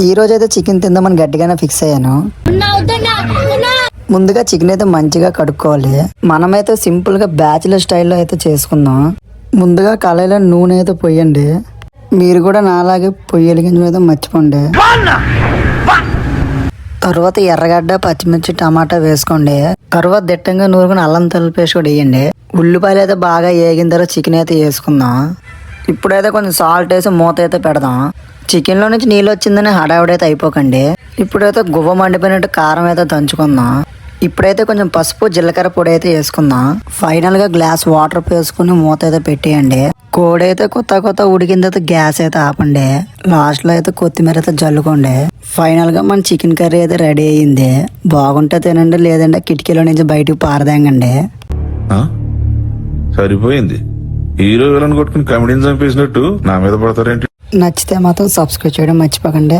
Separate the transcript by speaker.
Speaker 1: ఈ రోజు అయితే చికెన్ తిందామని గట్టిగానే ఫిక్స్ అయ్యాను. ముందుగా చికెన్ అయితే మంచిగా కడుక్కోవాలి. మనమైతే సింపుల్ గా బ్యాచిలర్ స్టైల్లో అయితే చేసుకుందాం. ముందుగా కళాయిలో నూనె అయితే పొయ్యండి. మీరు కూడా నాలాగే పొయ్యి వెలిగించడం అయితే మర్చిపోండి. తర్వాత ఎర్రగడ్డ, పచ్చిమిర్చి, టమాటా వేసుకోండి. తర్వాత దిట్టంగా నూరుకుని అల్లం తెల్ల పేస్ట్ కూడా వేయండి. ఉల్లిపాయలు అయితే బాగా వేగిన తర్వాత చికెన్ అయితే వేసుకుందాం. ఇప్పుడైతే కొంచెం సాల్ట్ వేసి మూత అయితే పెడదాం. చికెన్లో నుంచి నీళ్ళు వచ్చిందని హడావిడైతే అయిపోకండి. ఇప్పుడైతే గువ్వ మండిపోయినట్టు కారం అయితే దంచుకుందాం. ఇప్పుడైతే కొంచెం పసుపు, జీలకర్ర పొడి అయితే వేసుకుందాం. ఫైనల్ గా గ్లాస్ వాటర్ వేసుకుని మూత అయితే పెట్టేయండి. కోడి అయితే కొత్త ఉడికిన తర్వాత గ్యాస్ అయితే ఆపండి. లాస్ట్ లో అయితే కొత్తిమీర అయితే జల్లుకోండి. ఫైనల్ గా మన చికెన్ కర్రీ అయితే రెడీ అయ్యింది. బాగుంటే తినండి, లేదంటే కిటికీలో నుంచి బయటకు పారదేంగండి.
Speaker 2: సరిపోయింది. హీరో విలన్ కొట్టుకుని కమెడీని చంపేసినట్టు నా మీద పడతారేంటి?
Speaker 1: నచ్చితే మాత్రం సబ్స్క్రైబ్ చేయడం మర్చిపోకండి.